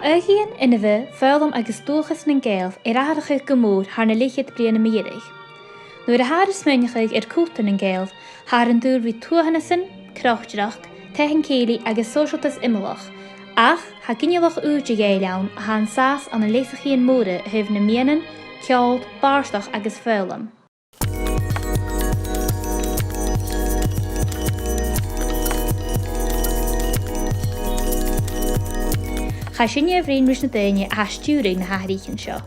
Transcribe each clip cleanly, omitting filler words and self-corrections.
Uigien in de we vuilom agus dochas ng gaelf raharige gemoer haar na lichit brene meerig. Nu de haar smunjig koelten ng gaelf haar een duur wie toehannessen, krachtdracht, tegen keli agus socialtas immelach. Ach, ha ginjelach uurtje geilaun haan saas aan een leesigien mode heeft ne menen, kjald, baarstach agus vuilom. Ga sin je vriend rus na daine a stuúring na haríchen seo.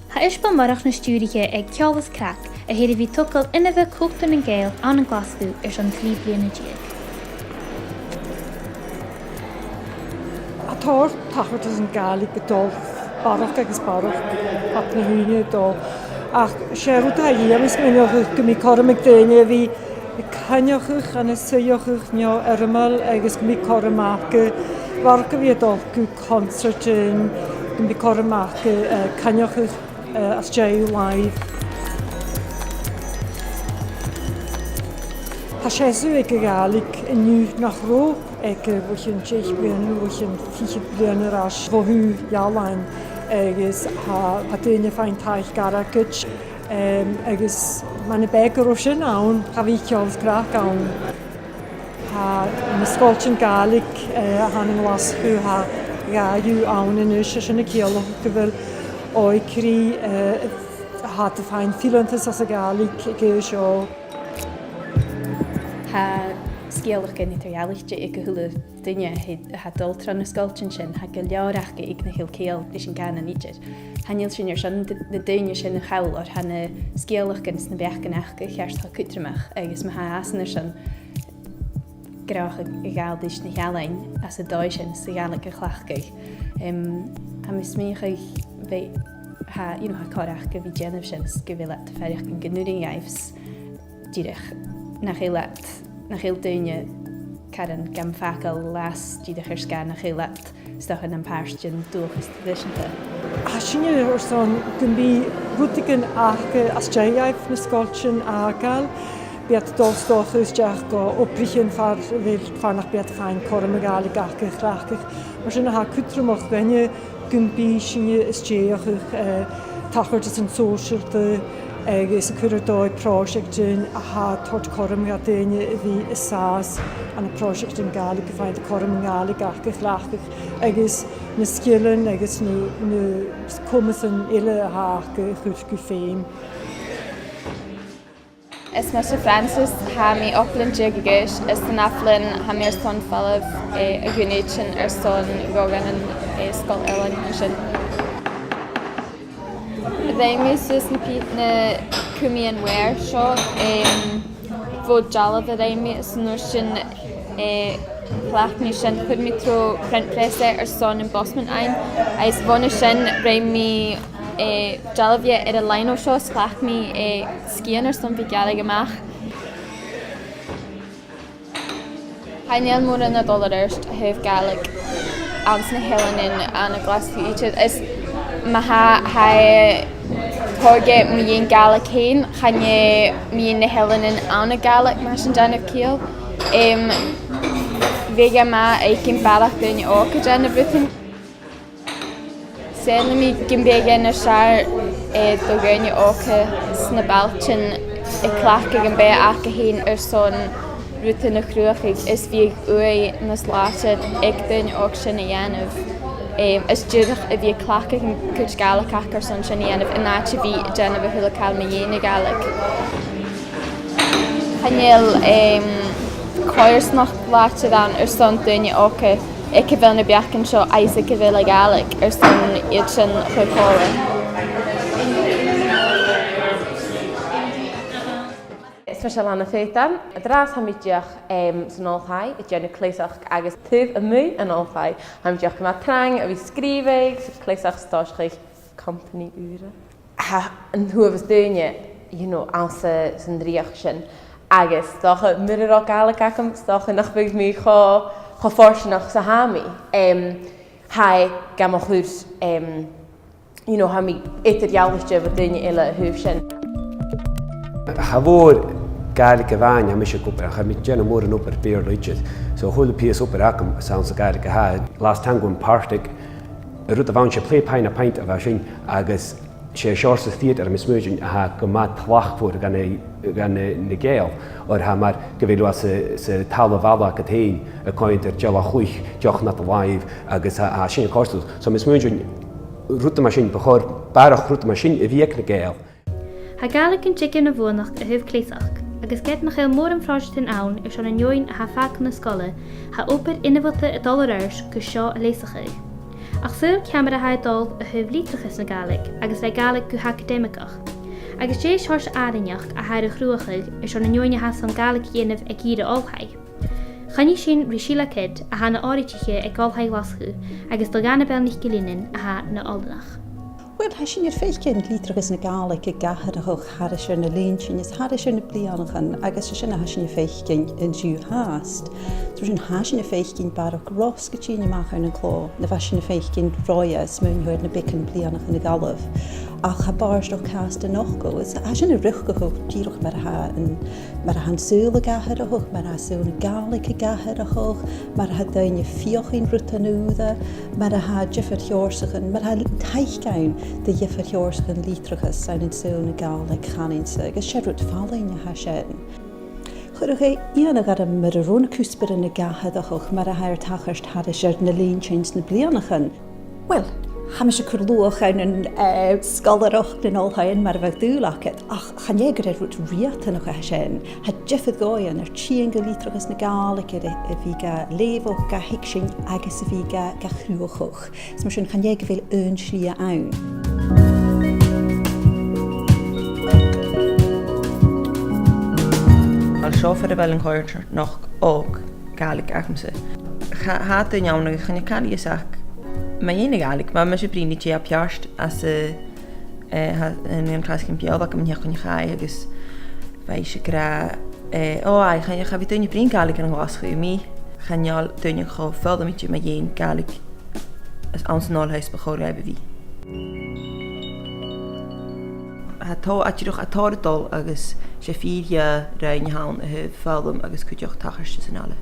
Ha ispa marach na stuúriche ag ceollas crack a héidir bhí tucail ina bheith cúptan an gael an an glasú an 3 bliana díag. Atór tachart is an gaelig bedol barach agus barach at na húine dó. Ach séú a dhéamas miniuch go mí cormig daine bhí Caniochuch an syiochuch nio ermal agus gmi corymake warga fi adol gw concertin gmi corymake caniochuch as jay live. Hasesu ag gaelig nu nach ro ag wichin tich blian wichin fichit blian ras vo hu jalain agus ha daine fein taich garagach agus meine beger o sin awn ha fi ceols grac awn ha yn ysgolchen gaelig han yn lasgu ha gaiw awn yn ysg yn y ceolwch gyfer o'i cri ha dy fain filantas as y gaelig geisio. Ha sgealach gen i'r ialitje ik hwle dynia ha doltran ysgolchen sin ha gyliorach ge ik na hil ceol dis yn gan yn idr. Hanil sin sin na daine sin na chail or hanna sgealach gan na beachgan achga chearst ha cutramach agus ma ha asna sin grach a gael dis na chealain as a dói sin sa gaelig a chlachgaig. Ha mis smíchaig fe ha corach go bhí genaf sin go bhí let ferich gan gynúring eifs dírech nach éil daine caran gam facail las díadach ar sgan nach éil let stachan an páirstinn dúchas tradiisianta. Sinne o'r son gymbi rwtigen achge as jaiaif na skolchen agal biat dolstochus jach go oprichen far nach biat fein kormegali gachge grachig maar sinne ha kutrumach wenje gymbi sinne is jaiachig tachert is een social de is a cwrdoi project in a ha tort kormegadene vi isas an a project in galig gefeind kormegali gachge grachig agus na skillen agus na kommes yn ille haake goed gefeim. Is Mr. Francis ha mi opland jiggigish is the naflin ha mi son fallaf a gunation son gogan and skol erlin sin. They mi sus na pit na kumi and wear sho fod jala that I mi snursin Plach mi sin chud mi tro print presse son in Bosman ein. Eis vonne sin reim mi jalvia a lino show plach mi skian son vi galig amach. Hainel mor na dollarst hef galig ans na helen an a glas is ma ha target mi in galig heen chanje mi in na helen an a galig mar sin jan of keel. Vega ma eikin barach dyn oca jan y brythyn. Sen mi gymbega na siar dogain y oca sna balchin y clach gan be ac a hyn son rwythyn y chrwachig is fi wy na slated ag dyn oca sin y yanaf. Is dyrach y fi clach gan cwch gaelig ac son sin y yanaf yn nachi fi jan y hwyl cael mi yen y gaelig. Hanyl Coirs nach láte dan son duine oca ag bhfuil na beachan seo Isaac go bhfuil gaelig son iad sin chucóra. Is me se lena fétan, a drás hamíideach san áthai i dhéanú cléiseach agus tuh a mu an áthai. Hamíideach go trang a bhí scríbhéig, cléiseach stáischaich company úra. Ha an thuamhas duine, ansa san dríoch sin. Agus, stocha murir o gael agam, stocha nach byd mi cho fforsinach sa hami. Hai gam o chwr, hami eiter iawlwysio fod dyn ila hwf sin. Ha fod gaeilge bhain a mis cúpa a mit déanana mór an opair béir leitid. So thula píos opair acham sounds a gaeilge ha. Lás tanguin pártig a rud a bhain sé plépain a paint a bheit sin agus sé seorsa tíad ar mis smúidin a go má tlachfúr gan na géal or ha mar go bhfuil sa talha bhela a tain a coint ar deala chuich deoch na bhaimh agus a sin costú. So mis smúidin ruta mar sin bechor barach ruta mar sin a bhíag na géal. Ha gaelig yn chicken na bhúnach a thuh clésach, agus get nach mór an fráistin ann ar sean an join a ha fac na scoile, ha opair inhata a dul airs go seo a lésacha. Ach súil ceamara ha dul a thuh lítrachas na gaelig, agus le gaelig go académicach. Agus sé seáir áineach a hair a chruachaig ar sean an join a ha san gaelig dhéanamh ag íre olhaid. Chaní sin risíla kid a ha na áiritiche ag olhaid laschu, agus do ganna belnich gilínin a ha na oldanach. Wel, has sin fécin lítragus na gaelig a gahar a hoch har sin na léintsin is har sin na blianachan agus sin has sin fécin in siú háast. Trú sin has sin fécin barach ros go tíine mach an chló, na bheit sin fécin roia smúnhuiir na bicin blianach na galh. Ach ha barst och cast an noch go, is has sin a ruch go hoch tíroch mar a han súla gahar a hoch, mar a súla gaelig a gahar a hoch, mar a ha daine fiochin rutanúda, mar a ha jiffer jorsachan, mar ha teichgain de jiffer jorsachan lítrachas sein in súla gaelig chaninsa, agus sé rút fallin a ha sin. Chwrwch e ian ag ar mar a rôn cwsbyr yn y gahad a hoch, mar a hair tachast had a siarad na lein chains na blianachan. Wel, ha mis y cwrlwch yn sgolarach yn olhain mar a fag dŵlacet, ach chan ie gyda'r rwt riat yn o'ch a sin, ha jiffydd goian ar chian galitrachas na gaelig ar y fi ga lefoch ga hicsyn agos y fi ga chrwchwch. So mar sin chan ie gyfeil yn slia awn. Al seo fel yn choir noch og gaelig achamse. Had yn iawn ag chan ie cael iasach. Mae un gaelig, mae eisiau brini ti a piarst as yn yn clas cyn piol ac yn mynd i'n chai agos fe eisiau gra chan ie chafi dyn i brin gaelig yn ngwas chwi mi chan iol dyn i'n cho ffeld am i ti mae un gaelig as ans yn ôl haes bachor efo fi. Atyrwch a tordol agos sé fíria rein hawn a hyf ffaldum agos cwydioch tachars sy'n ale.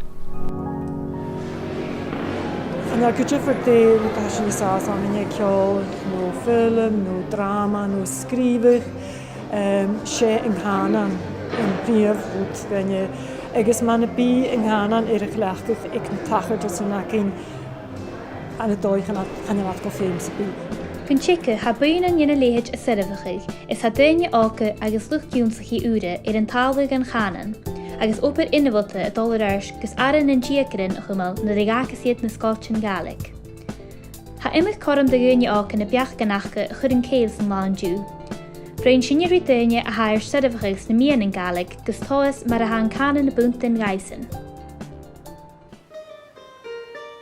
Na gyda'r dyn, da sy'n sas am yn ceol, no ffilm, no drama, no sgrifych, sé yng Nghanan yn brif rwt gynnu. Agus ma'n y bi yng Nghanan i'r chlechgwch ag yn tachar dros yna gyn an y doi chan at go ffilm sy'n bi. Cyn chica ha bwyn yn ynna leid y serafachig, is ha dynnu oca agus luchgiúnsach i ure yn talwg yn chanan, agus opair innavota a dólar ars gus aran yn giacrin a chumal na rigacasiad na scolchin gaelig. Ha imich corum da gynnu oca na biach ganachca a chur yn ceil sy'n lan dŵ. Brein sinne rwy dynnu a hair serafachig na mian yn gaelig gus toas mar a han canan na bwnt yn gaisen.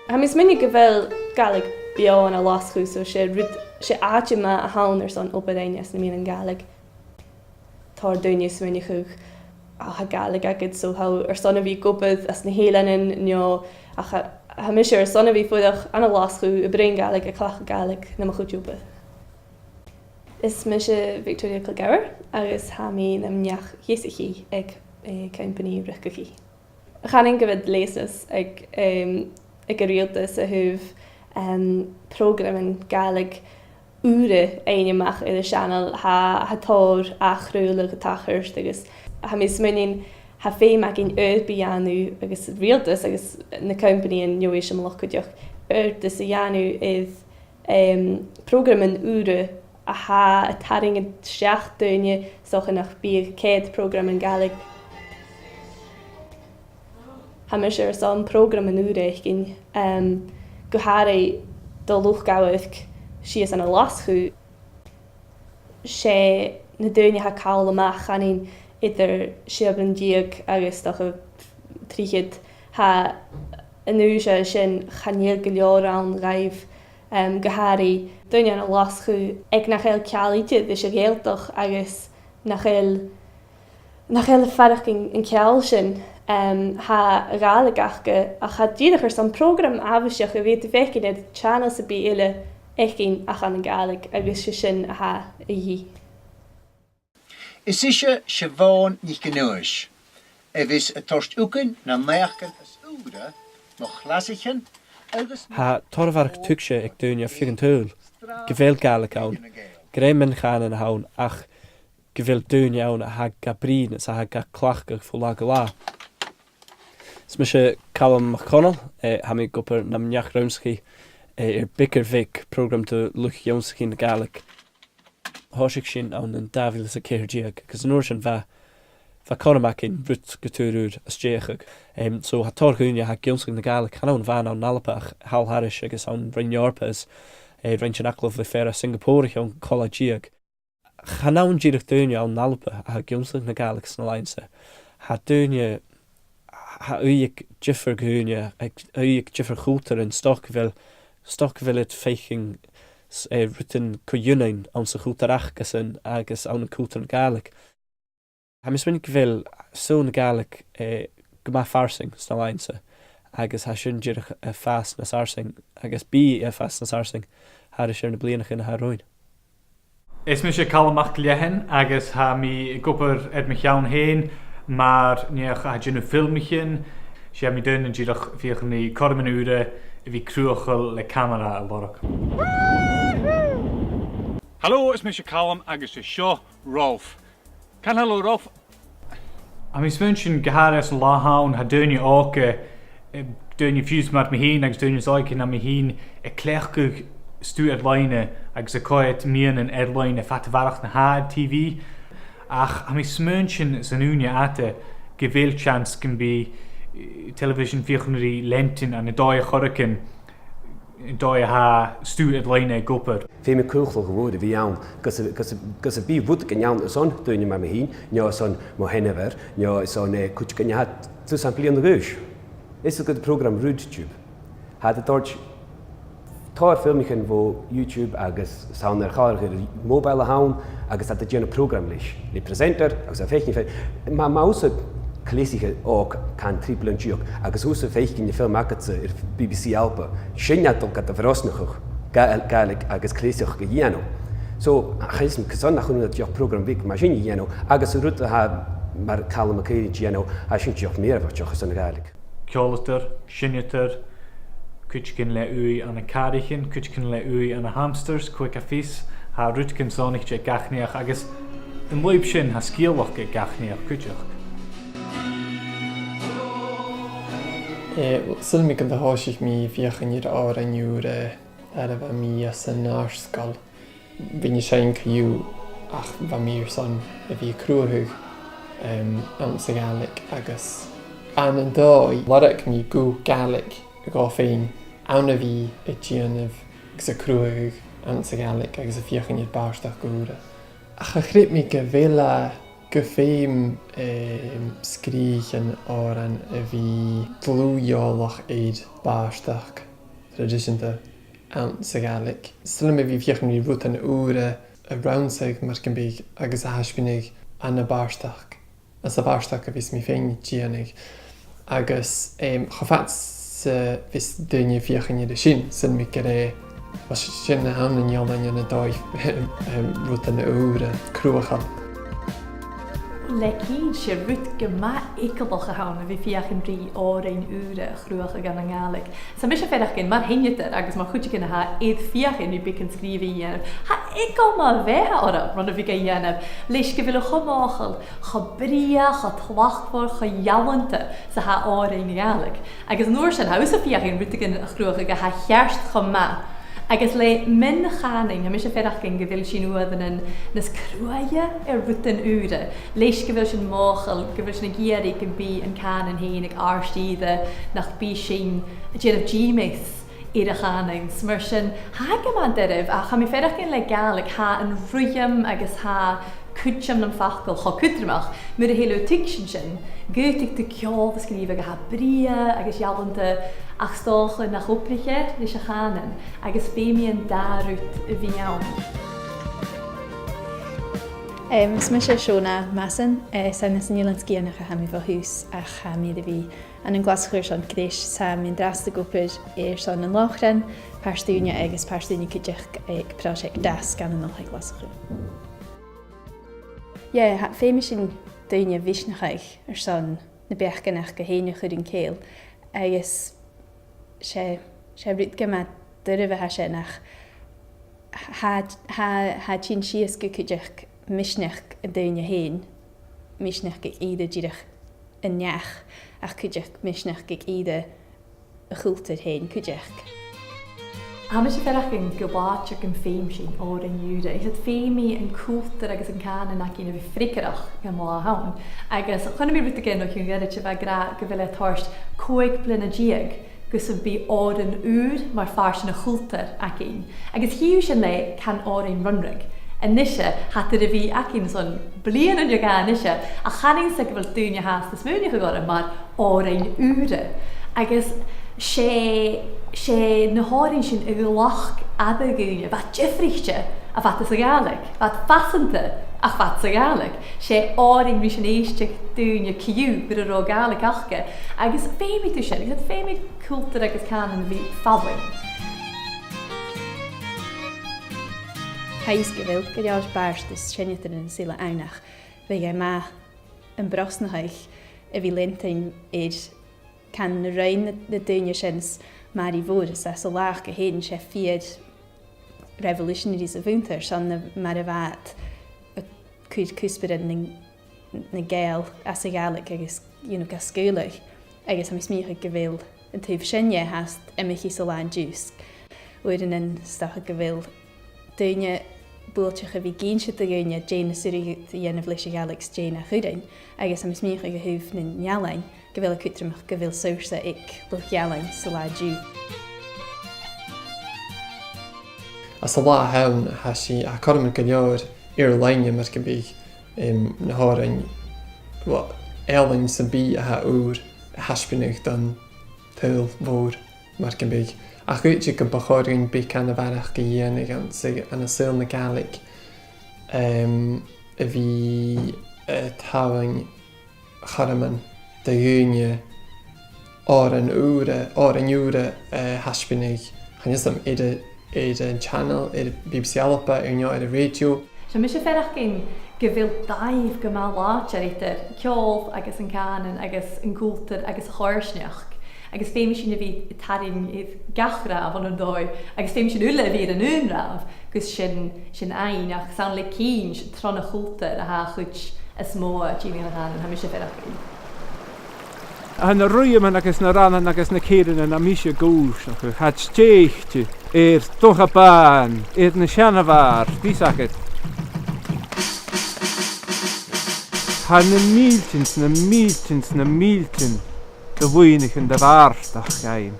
Ha mis minnig gyfel gaelig bio yn a lasgu, so sé áte ma a hawn ar son opadainias na mian yn gaelig. Tar dynnu smynnig chwch a ha gaelig agad, so ha ar son a fi gobad as na hélanin nio a ha mis ar son a fi fwydach an a lasgu y brein gaelig a clach gaelig na ma chwt jobad. Is mis Victoria Kilgour agus ha mi na mniach hiesichi ag company rechgachi. Chanin gyfyd leses ag rialtas a hwf programmen gaelig ure einimach in de channel ha tor a chrúla tachars agus ha mis munin ha féach in bianu agus rialtas agus na company in Joéis am lochudioch dis a janu is programmen ure a ha a taring in seachtuine socha nach bí céad programmen gaelig. Ha mis er son programmen ure gin go hare do luchgawig si is an a laschu sé na dúine ha cael amach anin idir siab an diag agus doch a tríchid ha anúise sin chanéal go leor an raibh go hare dúine an a laschu ag nach eil cealíte is a géaltoch agus nach eil ferach in ceal sin ha gaelig achge a cha díadach san program afiseach a bhé fecin ed channel sa bí ile echin ach an gaelig agus sin a ha a dhí. Is isise se bháin ní gnuis, Vis het torst uken na merken as oede, nog glassichen. Ha torvark tuksje ik dunja figentul. Gevel gale kaun. Gremen gaan en haun ach. Gevel dunja aun ha gabrine sa ha ga klachke fulagla. Smische Callum McConnell, ha mi gopper nam njach rumski bikkervik program te Luch Jonski in de Gaelic. Hoshik sin aan een Davilis a Keirgiag, cos Norshan va Conamak in Brut Geturud Astjechig. So ha Torgunya ha Jonski in de Gaelic, han on van aan Nalapach, Hal Harish, agus on Brynjorpes, Rynchanaklov le Fera Singapore on Collegiag. Ha naun Jirich Dunya on Nalapa, ha Jonski in de Gaelic snalainse. Ha Dunya ha uik Jiffer Gunya, uik Jiffer Guter in Stockville het feiching rutin cojunain aan sy goeterach agus aan een koeter Gaelic. Ha mis minnig vil so'n Gaelic gma farsing snalainse agus ha sy'n jirach fast na sarsing agus bi fast na sarsing ha sy'n blianach in ha roin. Is mis kalmach lehen agus ha mi gopper et mich jaun heen maar niach ha jynu filmichin sy mi dyn yn jirach fiach ni kormenure wie kruchel le camera lorok. Hallo, is Mr. Callum agus is seo Rolf. Can hallo Rolf? Am is münchen gehares lahaun ha dönje oke dönje fuse mat me heen agus dönje zoike na me heen klechkug stu edline agus a koet mien en edline fatte varach na ha TV. Ach am is münchen zanunje ate geveelchans can be television 400 lenten en 2 chorken doi ha stu het line gopper. Veel meer kugel geworden wie jou, because het bij voet kan jou zo'n doen je maar me heen, jou zo'n mohennever, jou zo'n kutje kan je had tussen plien de reus. Is ook het programma YouTube. Had het dort tar filmchen wo YouTube agus sound er gaar mobile houden, agus dat het een programma is. De presenter, agus een vechtje, maar mouse klassieke ook kan triple en agus hoe ze vechtje in de film maken ze BBC Alpen. Schijnt ook dat de verrassing Gaelic agus klassiek gejeno. Zo gaan ze gezond naar hoe dat je programma werkt, maar geen jeno. Agus route ha maar kalm elkaar jeno. Als je nog meer wat je gezond Gaelic. Kjolter, schinneter, kutchkin le ui aan een karichen, kutchkin le ui aan een hamsters, quick vis, ha rutken zonnig je gachneach agus een leipshin ha skielwach ge gachneach kutchach. Sul mi gan hoisich mi fiachan ir ára niúre ar a bheith mi as an nárscal. Bhín sé ciú ach bha mír son a bhí cruúthug an sa Gaelic agus an an dói larach mi gú Gaelic gá féin anna bhí i dtíanamh agus a cruúthug an sa Gaelic agus a fiachan ir báisteach gúra. Ach a chríp mi go bhéile go féim scríchan áran a bhí glúiolach éid báisteach tradiisianta an sa Gaelic. Slim a bhí fiachan í rút an úra a roundsaig mar can big agus a haspinnig an na báisteach. As a báisteach a bhís mi féin díanamh. Agus chofat sa bhís duine fiachan iad a sin mi go ré was sin na an an jalan na dói rút an úra cruachal. Lekien sé rut gema ekelbal gehouden wie fiach in 3 ure gruige gan an Gaelic. Sa mis verder gin maar hinjeter agus maar goedje kunnen ha eet fiach in die bikken skriven hier. Ha ik kom maar weg ora want vi kan jenne. Lees ge willen gemagel, gebria, getwacht voor gejallente. Ze ha ore in Gaelic. Agus noor zijn huis fiach in rutigen gruige ha gerst gema. Agus le min ganing, a mis verder gin gewil sin oeden nes kruie ruten ure. Lees gewil sin mogel, gewil sin gieri kan bi en kan en heen ik aarstide nach bi sin jet of gmis ide ganing smursen ha geman derf a ga mi verder gin le Gaelic ha een rujem agus ha kutjam an fachkel ga kutremach met de hele tiksjen goetik de kjol beskriven ha brie agus jallente achstochen nach oprige dus je gaan agus femien daaruit wie jou. Smisha Shona Massen, zijn is Nederlands genige hami van huis ach hami de wie an een glasgeur aan kreis sam in draste groepen aan een logren perstunia agus perstunia kujech ik project das kan een nog glasgeur. Ja, femischen duine wisnachig zo'n na beachganach go héine chud an céal. Agus sé rút go má durbh sé nach há tín sios go chuideach misneach a daine héin, misneach go iad díireach a neach ach chuideach misneach go iad a chúltar héin chuideach. Hamas sé ferach an gobáteach an féim sin ó an júda. Is het féimi an cúltar agus an cána nach cína bhí fricarach go má hain. Agus chuna mí ruta gin ó chun gairid se bheith gra go bhfuil thorst 5 blina díag gus bí ádan úr mar farsin na chúltar acin. Agus hiú sin le can árain runrig. En nisje hat er bhí acin son blian an jogá nisje a chaning sa go bhfuil dúine háas na smúne go mar árain úre. Agus sé na háirín sin i lach abagúine, bheit difrichte a bheit is a gáleg, bheit fasanta ach bheit a gáleg. Sé áirín mí sin éisteach dúine ciú gur a rá gáleg achcha. Agus féimi tú sin, agus féimi cúltar agus cánan bhí fabain. Thais go bhfuil go leabhar bearst is sinnetar an sila anach, bhí go má an brosnachaich a bhí lintain can na rain na duine sins mar I bhór is as a lách go héan sé fiad revolutionaries a bhúntar san na mar a bheit a chuid cúspaid na gael as a gaelig agus go scúlaich agus am smícha go bhfuil an túh sinne hast imimeí sa láin dús. Uan in stacha go bhfuil duine búilteach a bhí géinse a gúine déana suúí dhéanamh leis a gaelig déana chudain agus am smícha go thuh na nealain go bhfuil a cútramach go bhfuil soursa ag luchhealain sa lá dú. As a lá hain ha si a chum go leor ar leine mar go bí na hárain éalainn sa bí a ha úr a haspinnig don tuil mhór mar go bí. A chuide go bachóirinn bí can a bharach go dhéananig an a sil na gaelig a bhí táhain charaman de dúine á an úra haspinnig chanisam iad an channel iad BBC Alpa ar neo iad a radio. Se mis sé ferach cin go bhfuil daimh go má láte idir ceol agus an cánan agus an cúltar agus háirsneach. Agus féimi sin a bhí taring iad gachráh an dóid, agus féimi sin ula bhí an únráh, gus sin ain ach san le cín trona chúltar a há chuid is mó tíine na hánan, ha mis sé ferach cin. Han ruimen agus na ranan agus na céireanna na míise gúis chu hat stéichte docha bán na seanahhar dísachad. Ha na míltins go bhuiinechan de bharstach gain.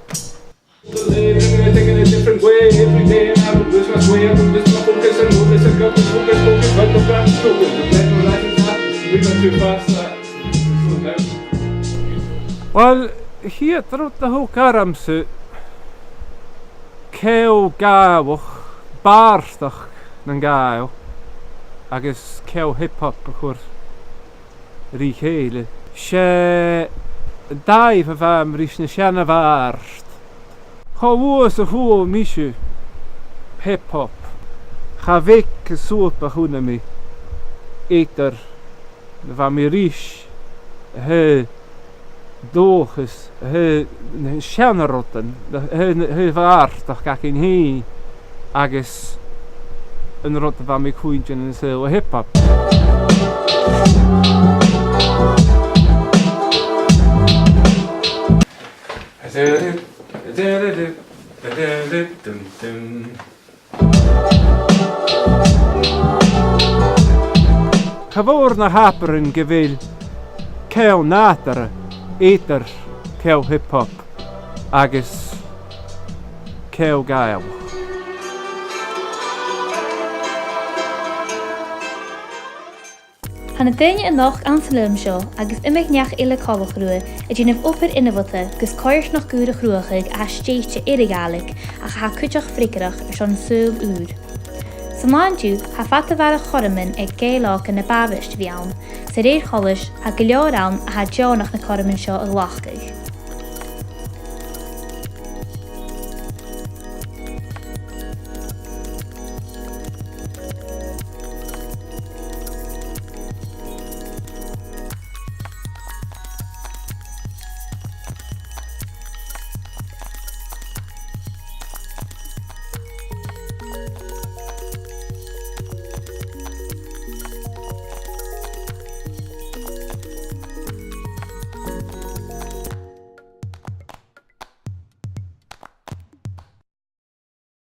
Wel, hier drwt na hwg aramse cew gawch barstach na'n gael agos cew hip-hop a chwr rhi cheile. Se daif a fam rhys na sian a farst. Cha wos a hwyl misio hip-hop. Cha fec y sŵp a hwnna mi eidar na fam I rhys hy dochus hy sianarrotan hy farstach gach yn hi agos yn rot a fam I cwynjan yn syl o hip-hop. Chyfwr na haper yn gyfeil cew natar eidar cew hip-hop agos cew gael. Han daine an nach ansalum seo agus imig neach ile cabhach ruúa a dhéanamh opair inmhata gus cóirs nach gúra chruachaig a stéite irigálaigh a cha cuiteach fricarach ar sean súil úr. Sa máintú ha fata bhar a choraman ag géileach na babist bhí ann, sa réir cholis a go leor ann a ha deánach na choraman seo a lachcaig.